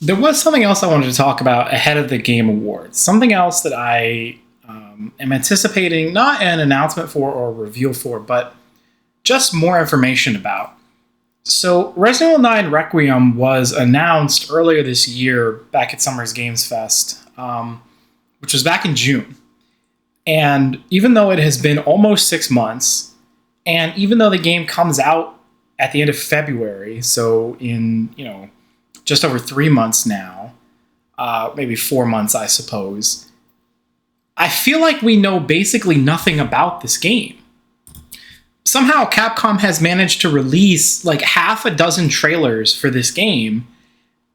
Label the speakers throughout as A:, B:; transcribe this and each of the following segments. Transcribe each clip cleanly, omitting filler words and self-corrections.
A: There was something else I wanted to talk about ahead of the Game Awards. Something else that I am anticipating, not an announcement for or a reveal for, but just more information about. So, Resident Evil 9 Requiem was announced earlier this year back at Summer's Games Fest, which was back in June. And even though it has been almost 6 months, and even though the game comes out at the end of February, so in, just over 3 months now, maybe 4 months, I suppose, I feel like we know basically nothing about this game. Somehow Capcom has managed to release like half a dozen trailers for this game,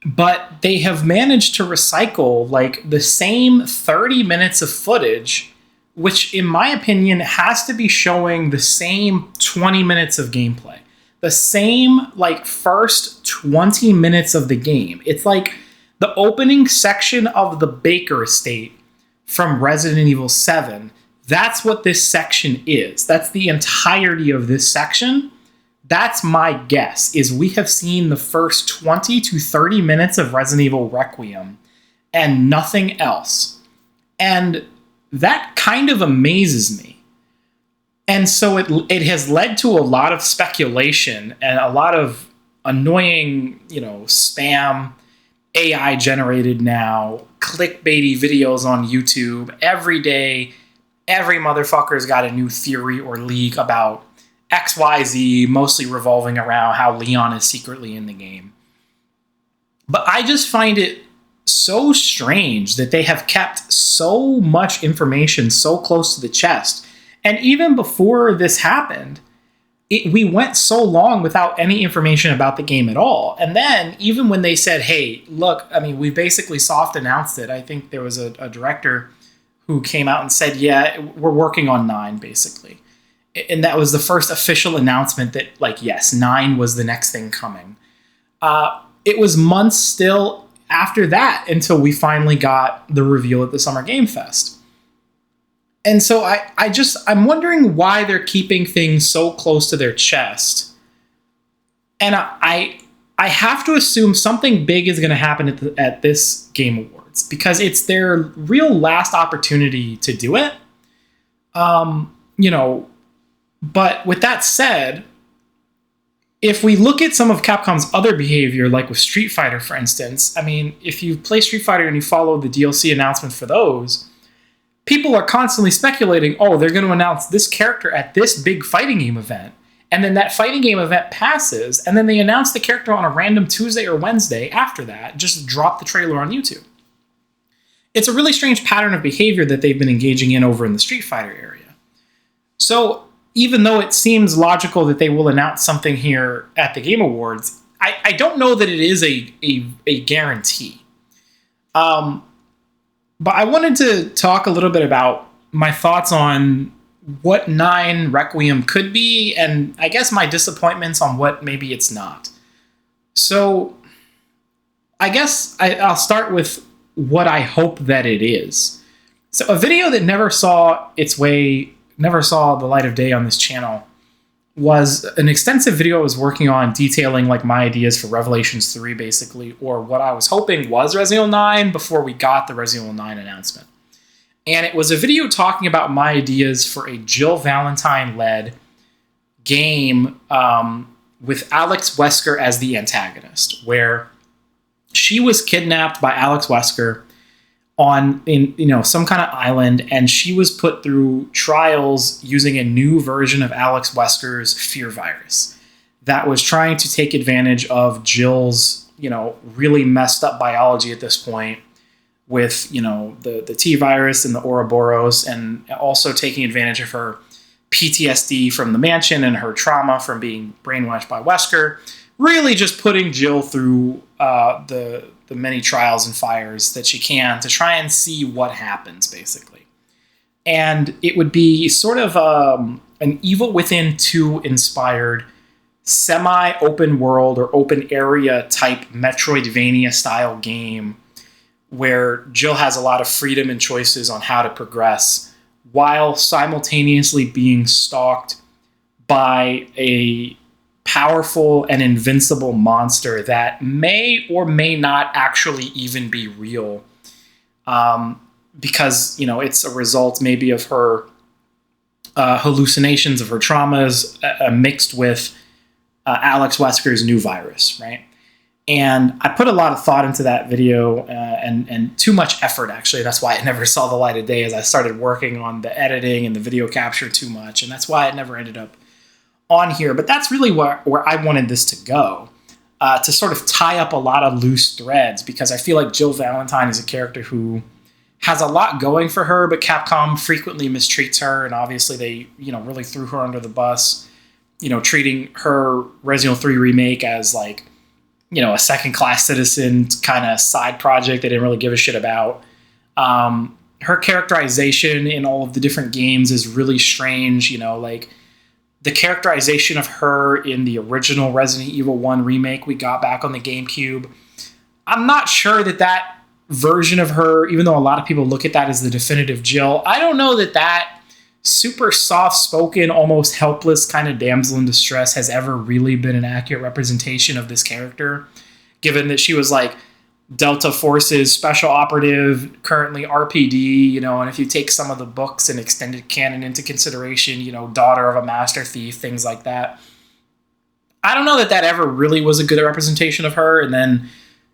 A: but they have managed to recycle like the same 30 minutes of footage, which in my opinion has to be showing the same 20 minutes of gameplay. The same like first 20 minutes of the game. It's like the opening section of the Baker estate from Resident Evil 7. That's what this section is. That's the entirety of this section. That's my guess, is we have seen the first 20 to 30 minutes of Resident Evil Requiem and nothing else. And that kind of amazes me. And so it has led to a lot of speculation and a lot of annoying, spam, AI generated now, clickbaity videos on YouTube. Every day, every motherfucker's got a new theory or leak about XYZ, mostly revolving around how Leon is secretly in the game. But I just find it so strange that they have kept so much information so close to the chest. And even before this happened, we went so long without any information about the game at all. And then even when they said, hey, look, we basically soft announced it. I think there was a director who came out and said, yeah, we're working on 9, basically. And that was the first official announcement that, yes, 9 was the next thing coming. It was months still after that until we finally got the reveal at the Summer Game Fest. And so I'm wondering why they're keeping things so close to their chest. And I have to assume something big is going to happen at this Game Awards because it's their real last opportunity to do it. But with that said, if we look at some of Capcom's other behavior, like with Street Fighter, for instance, if you play Street Fighter and you follow the DLC announcement for those, people are constantly speculating, oh, they're going to announce this character at this big fighting game event. And then that fighting game event passes, and then they announce the character on a random Tuesday or Wednesday after that, just drop the trailer on YouTube. It's a really strange pattern of behavior that they've been engaging in over in the Street Fighter area. So even though it seems logical that they will announce something here at the Game Awards, I don't know that it is a guarantee. But I wanted to talk a little bit about my thoughts on what 9 Requiem could be, and I guess my disappointments on what maybe it's not. So I guess I'll start with what I hope that it is. So a video that never saw the light of day on this channel was an extensive video I was working on detailing my ideas for Revelations 3, basically, or what I was hoping was Resident Evil 9 before we got the Resident Evil 9 announcement. And it was a video talking about my ideas for a Jill Valentine-led game with Alex Wesker as the antagonist, where she was kidnapped by Alex Wesker in some kind of island, and she was put through trials using a new version of Alex Wesker's fear virus that was trying to take advantage of Jill's, really messed up biology at this point with, the T virus and the Ouroboros, and also taking advantage of her PTSD from the mansion and her trauma from being brainwashed by Wesker, really just putting Jill through the many trials and fires that she can to try and see what happens, basically. And it would be sort of an Evil Within 2 inspired semi-open world or open area type Metroidvania style game where Jill has a lot of freedom and choices on how to progress while simultaneously being stalked by a powerful and invincible monster that may or may not actually even be real, because, you know, it's a result maybe of her hallucinations, of her traumas, mixed with Alex Wesker's new virus, right? And I put a lot of thought into that video, and too much effort, actually. That's why it never saw the light of day, as I started working on the editing and the video capture too much, and that's why it never ended up on here. But that's really where I wanted this to go, to sort of tie up a lot of loose threads, because I feel like Jill Valentine is a character who has a lot going for her, but Capcom frequently mistreats her, and obviously they, you know, really threw her under the bus, you know, treating her Resident Evil 3 remake as, like, you know, a second-class citizen kind of side project they didn't really give a shit about. Her characterization in all of the different games is really strange, you know, like, the characterization of her in the original Resident Evil 1 remake we got back on the GameCube, I'm not sure that version of her, even though a lot of people look at that as the definitive Jill, I don't know that super soft-spoken, almost helpless kind of damsel in distress has ever really been an accurate representation of this character, given that she was, like, Delta Forces special operative, currently RPD, you know, and if you take some of the books and extended canon into consideration, you know, daughter of a master thief, things like that. I don't know that ever really was a good representation of her. And then,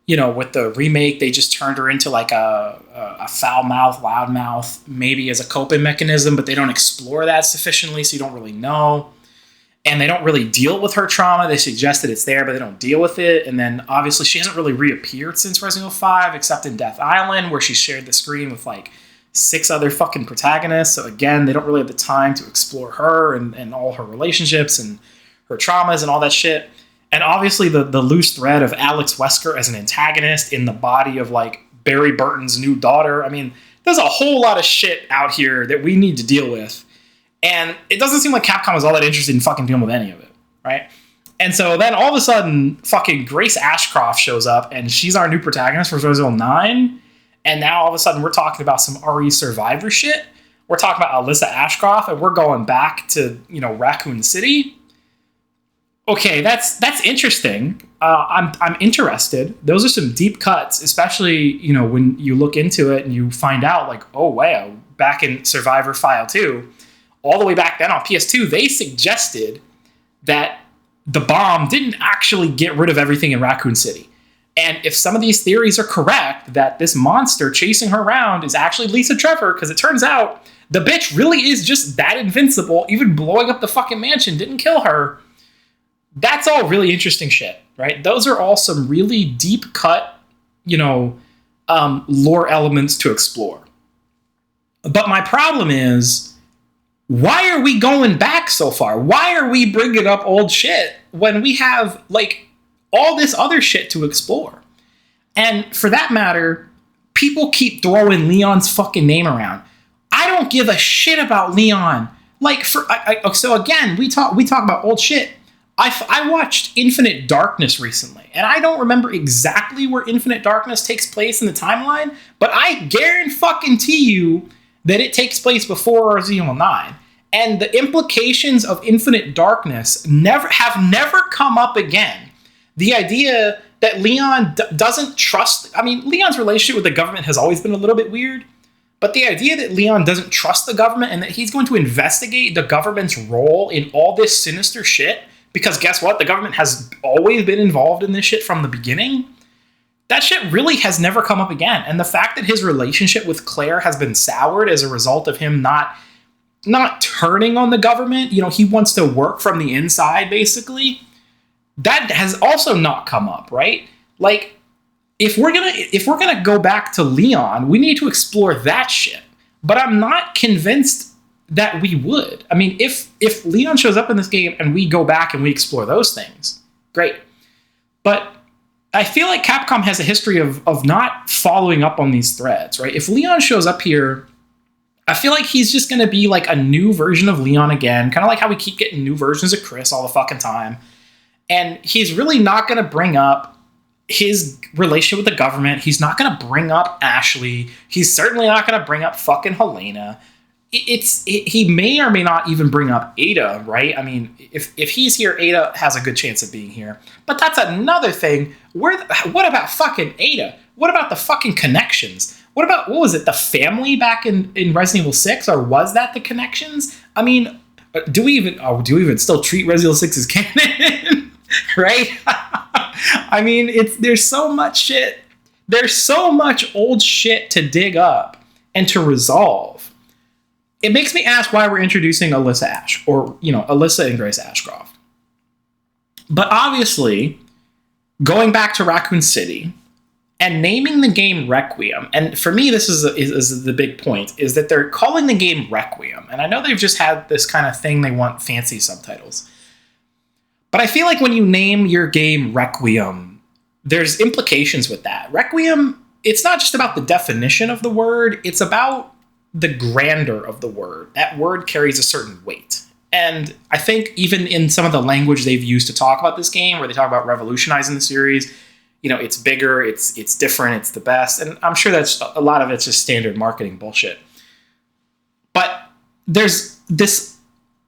A: you know, with the remake, they just turned her into, like, a foul mouth, loud mouth, maybe as a coping mechanism, but they don't explore that sufficiently, so you don't really know. And they don't really deal with her trauma. They suggest that it's there, but they don't deal with it. And then, obviously, she hasn't really reappeared since Resident Evil 5, except in Death Island, where she shared the screen with, like, 6 other fucking protagonists. So, again, they don't really have the time to explore her and all her relationships and her traumas and all that shit. And obviously the loose thread of Alex Wesker as an antagonist in the body of, like, Barry Burton's new daughter. I mean, there's a whole lot of shit out here that we need to deal with. And it doesn't seem like Capcom is all that interested in fucking dealing with any of it, right? And so then all of a sudden, fucking Grace Ashcroft shows up, and she's our new protagonist for Resident Evil 9. And now all of a sudden we're talking about some RE Survivor shit. We're talking about Alyssa Ashcroft, and we're going back to, you know, Raccoon City. Okay, that's interesting. I'm interested. Those are some deep cuts, especially, you know, when you look into it and you find out, like, oh wow, back in Survivor File 2, all the way back then on PS2, they suggested that the bomb didn't actually get rid of everything in Raccoon City. And if some of these theories are correct, that this monster chasing her around is actually Lisa Trevor, because it turns out the bitch really is just that invincible, even blowing up the fucking mansion didn't kill her. That's all really interesting shit, right? Those are all some really deep cut, you know, lore elements to explore. But my problem is, why are we going back so far? Why are we bringing up old shit when we have, like, all this other shit to explore? And for that matter, people keep throwing Leon's fucking name around. I don't give a shit about Leon. Like, so again, we talk about old shit. I watched Infinite Darkness recently, and I don't remember exactly where Infinite Darkness takes place in the timeline, but I guarantee you that it takes place before Resident Evil 9. And the implications of Infinite Darkness have never come up again. The idea that Leon doesn't trust... I mean, Leon's relationship with the government has always been a little bit weird, but the idea that Leon doesn't trust the government and that he's going to investigate the government's role in all this sinister shit... Because guess what? The government has always been involved in this shit from the beginning. That shit really has never come up again. And the fact that his relationship with Claire has been soured as a result of him not turning on the government, you know, he wants to work from the inside, basically. That has also not come up, right? Like, if we're gonna go back to Leon, we need to explore that shit. But I'm not convinced that we would. I mean, if Leon shows up in this game and we go back and we explore those things, great. But I feel like Capcom has a history of not following up on these threads, right? If Leon shows up here, I feel like he's just going to be like a new version of Leon again, kind of like how we keep getting new versions of Chris all the fucking time. And he's really not going to bring up his relationship with the government. He's not going to bring up Ashley. He's certainly not going to bring up fucking Helena. he may or may not even bring up Ada, right? I mean, if he's here, Ada has a good chance of being here. But that's another thing. What about fucking Ada? What about the fucking connections? What was it, the family back in Resident Evil 6? Or was that the connections? I mean, do we even still treat Resident Evil 6 as canon? Right? I mean, there's so much shit. There's so much old shit to dig up and to resolve. It makes me ask why we're introducing Alyssa Ash, or, Alyssa and Grace Ashcroft. But obviously, going back to Raccoon City and naming the game Requiem, and for me, this is the big point, is that they're calling the game Requiem. And I know they've just had this kind of thing, they want fancy subtitles. But I feel like when you name your game Requiem, there's implications with that. Requiem, it's not just about the definition of the word, it's about the grandeur of the word. That word carries a certain weight. And I think even in some of the language they've used to talk about this game, where they talk about revolutionizing the series, it's bigger, it's different, it's the best. And I'm sure that's a lot of it's just standard marketing bullshit. But there's this,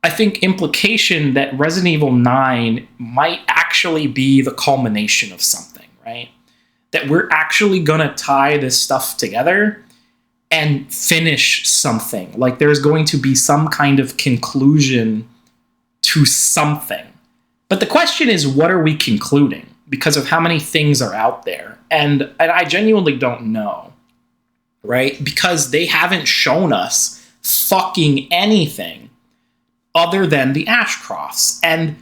A: I think, implication that Resident Evil 9 might actually be the culmination of something, right? That we're actually going to tie this stuff together and finish something. Like there's going to be some kind of conclusion to something. But the question is, what are we concluding? Because of how many things are out there. And I genuinely don't know, right? Because they haven't shown us fucking anything other than the Ashcrofts. And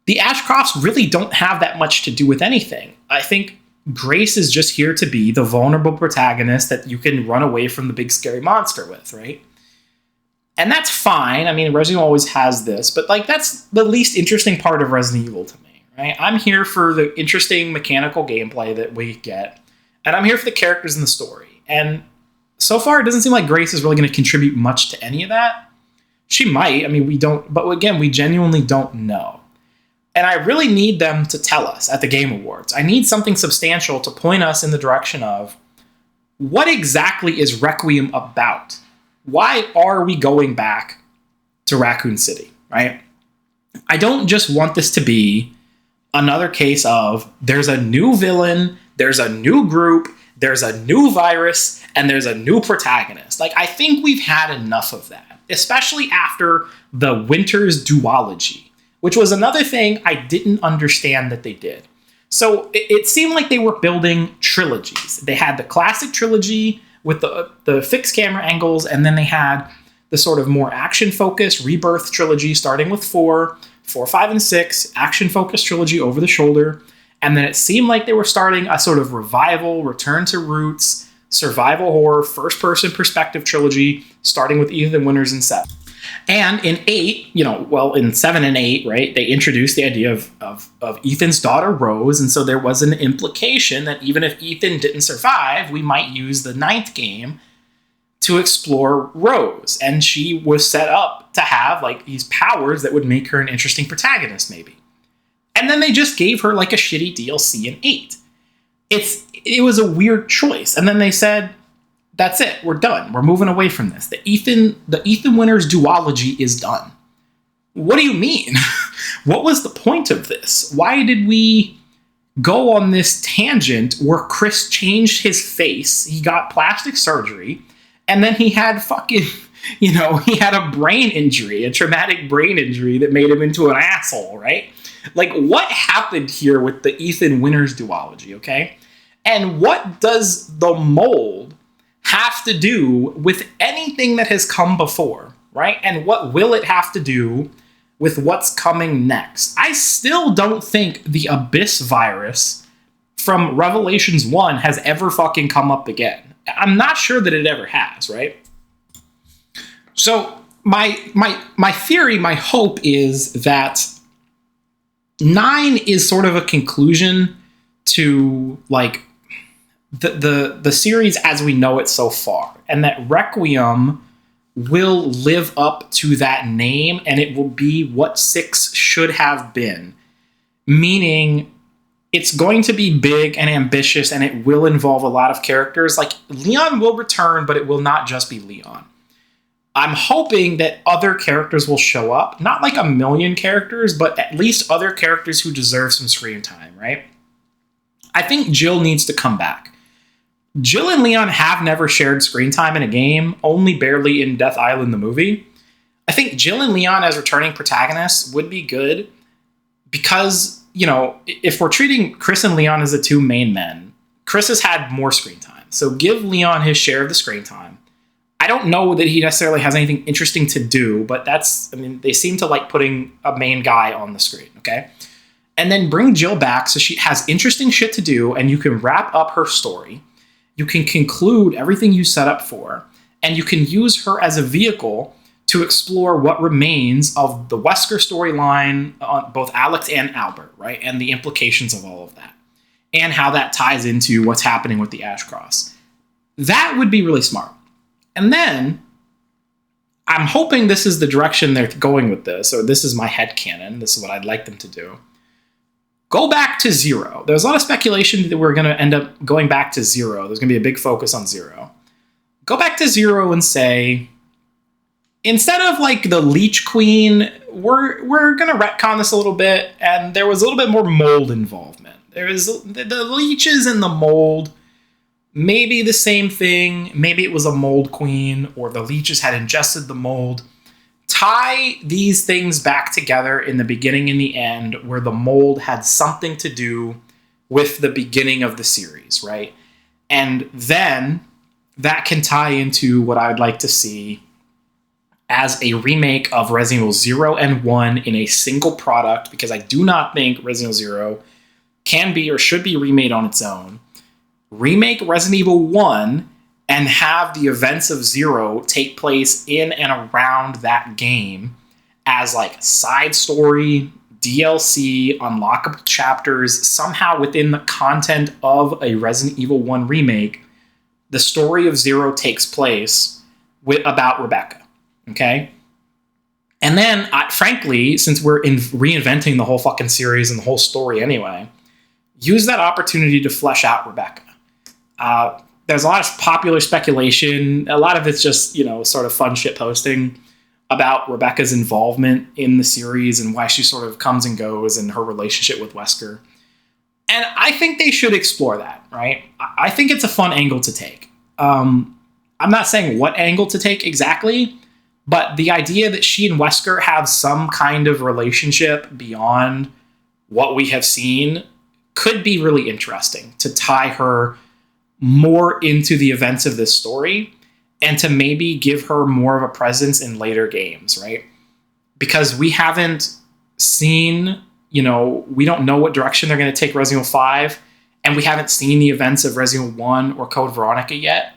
A: the Ashcrofts really don't have that much to do with anything. I think Grace is just here to be the vulnerable protagonist that you can run away from the big scary monster with, right? And that's fine. I mean, Resident Evil always has this, but that's the least interesting part of Resident Evil to me, right? I'm here for the interesting mechanical gameplay that we get, and I'm here for the characters and the story. And so far, it doesn't seem like Grace is really going to contribute much to any of that. She might. I mean, we don't, but again, we genuinely don't know. And I really need them to tell us at the Game Awards. I need something substantial to point us in the direction of what exactly is Requiem about? Why are we going back to Raccoon City, right? I don't just want this to be another case of there's a new villain, there's a new group, there's a new virus, and there's a new protagonist. I think we've had enough of that, especially after the Winter's duology, which was another thing I didn't understand that they did. So it seemed like they were building trilogies. They had the classic trilogy with the fixed camera angles, and then they had the sort of more action-focused Rebirth trilogy starting with 4, 5, and 6, action-focused trilogy over the shoulder. And then it seemed like they were starting a sort of revival, return to roots, survival horror, first-person perspective trilogy, starting with Ethan Winters and 7. And in 8, in 7 and 8, right, they introduced the idea of Ethan's daughter, Rose. And so there was an implication that even if Ethan didn't survive, we might use the 9th game to explore Rose. And she was set up to have these powers that would make her an interesting protagonist, maybe. And then they just gave her a shitty DLC in 8. It was a weird choice. And then they said, that's it. We're done. We're moving away from this. The Ethan Winters duology is done. What do you mean? What was the point of this? Why did we go on this tangent where Chris changed his face? He got plastic surgery, and then he had he had a brain injury, a traumatic brain injury that made him into an asshole, right? What happened here with the Ethan Winters duology, okay? And what does the mold have to do with anything that has come before, right? And what will it have to do with what's coming next? I still don't think the Abyss virus from Revelations 1 has ever fucking come up again. I'm not sure that it ever has, right? So my theory, my hope is that 9 is sort of a conclusion to the series as we know it so far, and that Requiem will live up to that name, and it will be what 6 should have been, meaning it's going to be big and ambitious, and it will involve a lot of characters. Leon will return, but it will not just be Leon. I'm hoping that other characters will show up. Not like a million characters, but at least other characters who deserve some screen time, right? I think Jill needs to come back. Jill and Leon have never shared screen time in a game, only barely in Death Island the movie. I think Jill and Leon as returning protagonists would be good because, if we're treating Chris and Leon as the two main men, Chris has had more screen time. So give Leon his share of the screen time. I don't know that he necessarily has anything interesting to do, but they seem to like putting a main guy on the screen, okay? And then bring Jill back so she has interesting shit to do and you can wrap up her story. You can conclude everything you set up for, and you can use her as a vehicle to explore what remains of the Wesker storyline on both Alex and Albert, right? And the implications of all of that, and how that ties into what's happening with the Ash Cross. That would be really smart. And then, I'm hoping this is the direction they're going with this, or this is my headcanon, this is what I'd like them to do. Go back to Zero. There's a lot of speculation that we're going to end up going back to Zero. There's going to be a big focus on Zero. Go back to Zero and say, instead of like the Leech Queen, we're going to retcon this a little bit, and there was a little bit more mold involvement. There is the leeches and the mold. Maybe the same thing. Maybe it was a mold queen, or the leeches had ingested the mold. Tie these things back together in the beginning and the end, where the mold had something to do with the beginning of the series, right? And then that can tie into what I would like to see as a remake of Resident Evil 0 and 1 in a single product, because I do not think Resident Evil 0 can be or should be remade on its own. Remake Resident Evil 1 and have the events of Zero take place in and around that game as like side story, DLC, unlockable chapters, somehow within the content of a Resident Evil 1 remake. The story of Zero takes place about Rebecca, okay? And then, frankly, since we're reinventing the whole fucking series and the whole story anyway, use that opportunity to flesh out Rebecca. There's a lot of popular speculation. A lot of it's just, sort of fun shit posting about Rebecca's involvement in the series and why she sort of comes and goes and her relationship with Wesker. And I think they should explore that, right? I think it's a fun angle to take. I'm not saying what angle to take exactly, but the idea that she and Wesker have some kind of relationship beyond what we have seen could be really interesting to tie her more into the events of this story and to maybe give her more of a presence in later games, right? Because we haven't seen, we don't know what direction they're going to take Resident Evil 5, and we haven't seen the events of Resident Evil 1 or Code Veronica yet.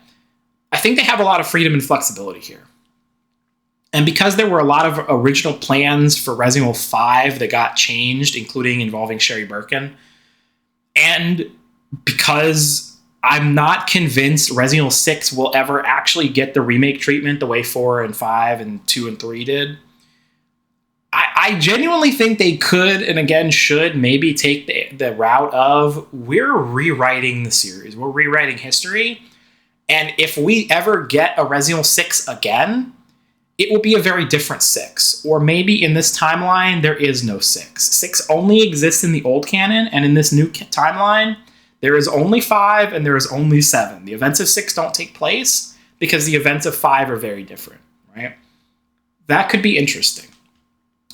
A: I think they have a lot of freedom and flexibility here. And because there were a lot of original plans for Resident Evil 5 that got changed, including involving Sherry Birkin, and because I'm not convinced Resident Evil 6 will ever actually get the remake treatment the way 4 and 5 and 2 and 3 did, I genuinely think they could, and again should, maybe take the route of, we're rewriting the series. We're rewriting history. And if we ever get a Resident Evil 6 again, it will be a very different 6. Or maybe in this timeline, there is no 6. 6 only exists in the old canon, and in this new timeline, there is only 5 and there is only 7. The events of 6 don't take place because the events of 5 are very different, right? That could be interesting.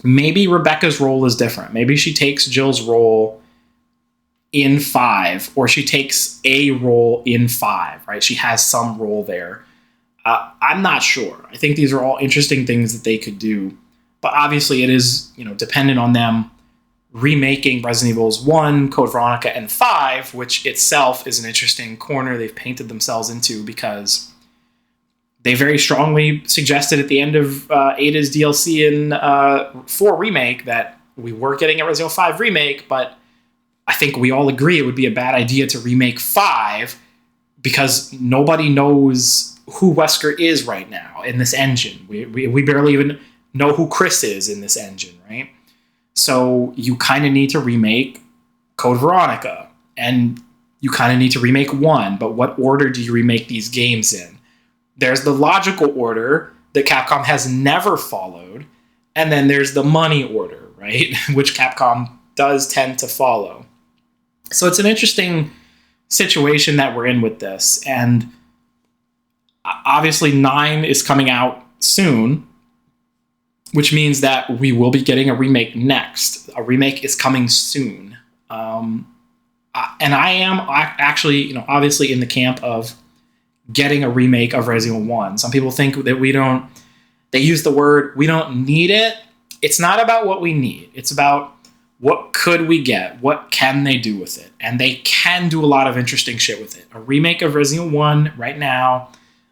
A: Maybe Rebecca's role is different. Maybe she takes Jill's role in 5, or she takes a role in 5, right? She has some role there. I'm not sure. I think these are all interesting things that they could do. But obviously it is, dependent on them remaking Resident Evils 1, Code Veronica, and 5, which itself is an interesting corner they've painted themselves into, because they very strongly suggested at the end of Ada's DLC in 4 Remake that we were getting a Resident Evil 5 remake, but I think we all agree it would be a bad idea to remake 5 because nobody knows who Wesker is right now in this engine. We barely even know who Chris is in this engine, right? So you kind of need to remake Code Veronica, and you kind of need to remake 1, but what order do you remake these games in? There's the logical order that Capcom has never followed. And then there's the money order, right? Which Capcom does tend to follow. So it's an interesting situation that we're in with this. And obviously 9 is coming out soon, which means that we will be getting a remake next. A remake is coming soon. And I am actually, obviously in the camp of getting a remake of Resident Evil 1. Some people think that they use the word, we don't need it. It's not about what we need. It's about what could we get? What can they do with it? And they can do a lot of interesting shit with it. A remake of Resident Evil 1 right now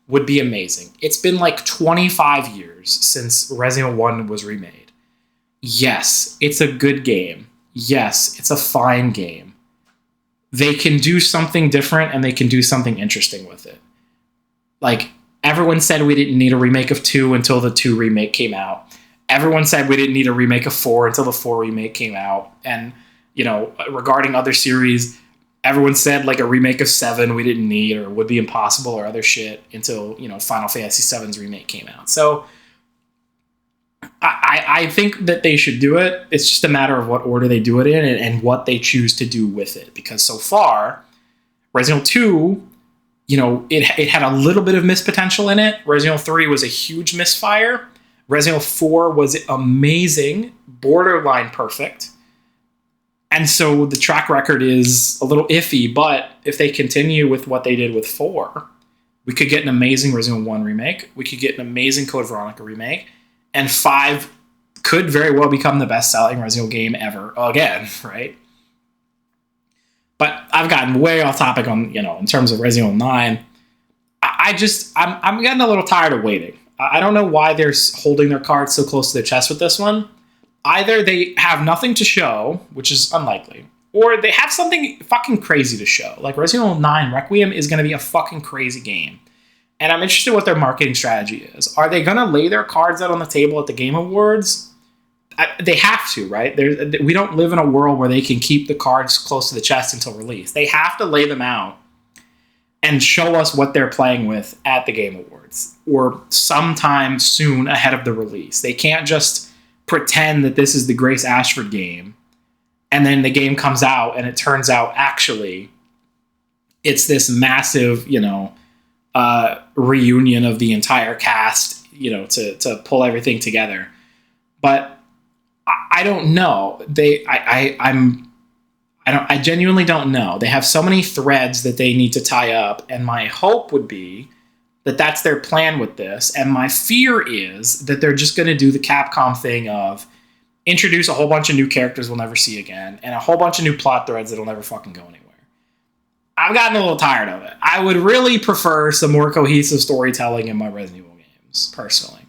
A: would be amazing. It's been like 25 years since Resident Evil 1 was remade. Yes, it's a good game. Yes, it's a fine game. They can do something different and they can do something interesting with it. Like, everyone said we didn't need a remake of 2 until the 2 remake came out. Everyone said we didn't need a remake of 4 until the 4 remake came out. And, regarding other series, everyone said like a remake of 7 we didn't need or would be impossible or other shit until, Final Fantasy VII's remake came out. So I think that they should do it. It's just a matter of what order they do it in and what they choose to do with it. Because so far, Resident Evil 2, it had a little bit of missed potential in it. Resident Evil 3 was a huge misfire. Resident Evil 4 was amazing, borderline perfect. And so the track record is a little iffy, but if they continue with what they did with 4, we could get an amazing Resident Evil 1 remake. We could get an amazing Code Veronica remake. And 5 could very well become the best-selling Resident Evil game ever again, right? But I've gotten way off topic on, in terms of Resident Evil 9. I'm getting a little tired of waiting. I don't know why they're holding their cards so close to their chest with this one. Either they have nothing to show, which is unlikely, or they have something fucking crazy to show. Like Resident Evil 9 Requiem is going to be a fucking crazy game. And I'm interested in what their marketing strategy is. Are they going to lay their cards out on the table at the Game Awards? They have to, right? We don't live in a world where they can keep the cards close to the chest until release. They have to lay them out and show us what they're playing with at the Game Awards or sometime soon ahead of the release. They can't just pretend that this is the Grace Ashford game and then the game comes out and it turns out actually it's this massive, reunion of the entire cast, to pull everything together. But I don't know. I genuinely don't know. They have so many threads that they need to tie up, and my hope would be that that's their plan with this. And my fear is that they're just going to do the Capcom thing of introduce a whole bunch of new characters we'll never see again, and a whole bunch of new plot threads that'll never fucking go anywhere. I've gotten a little tired of it. I would really prefer some more cohesive storytelling in my Resident Evil games, personally.